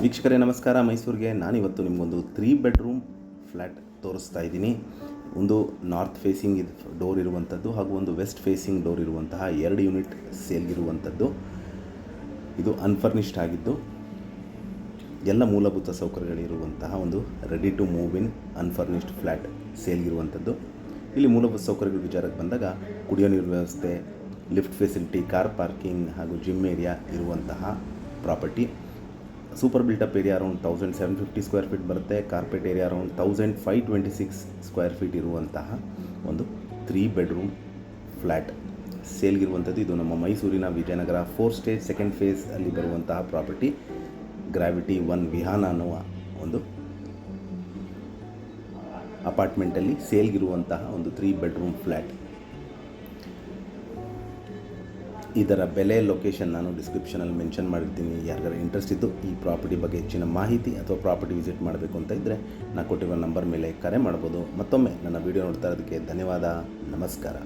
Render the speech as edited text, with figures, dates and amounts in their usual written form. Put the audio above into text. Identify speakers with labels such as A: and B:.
A: ವೀಕ್ಷಕರೇ ನಮಸ್ಕಾರ. ಮೈಸೂರಿಗೆ ನಾನಿವತ್ತು ನಿಮಗೊಂದು 3 ಬೆಡ್ರೂಮ್ ಫ್ಲ್ಯಾಟ್ ತೋರಿಸ್ತಾ ಇದ್ದೀನಿ. ಒಂದು ನಾರ್ತ್ ಫೇಸಿಂಗ್ ಡೋರ್ ಇರುವಂಥದ್ದು ಹಾಗೂ ಒಂದು ವೆಸ್ಟ್ ಫೇಸಿಂಗ್ ಡೋರ್ ಇರುವಂತಹ 2 ಯೂನಿಟ್ ಸೇಲ್ಗಿರುವಂಥದ್ದು. ಇದು ಅನ್ಫರ್ನಿಷ್ಡ್ ಆಗಿದ್ದು ಎಲ್ಲ ಮೂಲಭೂತ ಸೌಕರ್ಯಗಳಿರುವಂತಹ ಒಂದು ready to move in unfurnished flat ಸೇಲ್ಗಿರುವಂಥದ್ದು. ಇಲ್ಲಿ ಮೂಲಭೂತ ಸೌಕರ್ಯಗಳ ವಿಚಾರಕ್ಕೆ ಬಂದಾಗ ಕುಡಿಯೋ ನೀರು ವ್ಯವಸ್ಥೆ, ಲಿಫ್ಟ್ ಫೆಸಿಲಿಟಿ, ಕಾರ್ ಪಾರ್ಕಿಂಗ್ ಹಾಗೂ ಜಿಮ್ ಏರಿಯಾ ಇರುವಂತಹ property. Super built up area around 1750 square feet ಬರುತ್ತೆ. Carpet area around 1526 square feet ಇರುವಂತಹ ಒಂದು 3 ಬೆಡ್ರೂಮ್ ಫ್ಲ್ಯಾಟ್ ಸೇಲ್ಗಿರುವಂಥದ್ದು. ಇದು ನಮ್ಮ ಮೈಸೂರಿನ ವಿಜಯನಗರ 4 ಸ್ಟೇಜ್ ಸೆಕೆಂಡ್ ಫೇಸ್ ಅಲ್ಲಿ ಬರುವಂತಹ ಪ್ರಾಪರ್ಟಿ. ಗ್ರಾವಿಟಿ 1 ವಿಹಾನ ಅನ್ನುವ ಒಂದು ಅಪಾರ್ಟ್ಮೆಂಟಲ್ಲಿ ಸೇಲ್ಗಿರುವಂತಹ ಒಂದು 3 ಬೆಡ್ರೂಮ್ ಫ್ಲ್ಯಾಟ್. ಇದರ ಬೆಲೆ, ಲೊಕೇಶನ್ ನಾನು ಡಿಸ್ಕ್ರಿಪ್ಷನಲ್ಲಿ ಮೆನ್ಷನ್ ಮಾಡಿರ್ತೀನಿ. ಯಾರಿಗಾರ ಇಂಟ್ರೆಸ್ಟ್ ಇದ್ದು ಈ ಪ್ರಾಪರ್ಟಿ ಬಗ್ಗೆ ಹೆಚ್ಚಿನ ಮಾಹಿತಿ ಅಥವಾ ಪ್ರಾಪರ್ಟಿ ವಿಸಿಟ್ ಮಾಡಬೇಕು ಅಂತ ಇದ್ದರೆ ನಾನು ಕೊಟ್ಟಿರೋ ನಂಬರ್ ಮೇಲೆ ಕರೆ ಮಾಡ್ಬೋದು. ಮತ್ತೊಮ್ಮೆ ನನ್ನ ವಿಡಿಯೋ ನೋಡ್ತಾ ಇರೋದಕ್ಕೆ ಧನ್ಯವಾದ. ನಮಸ್ಕಾರ.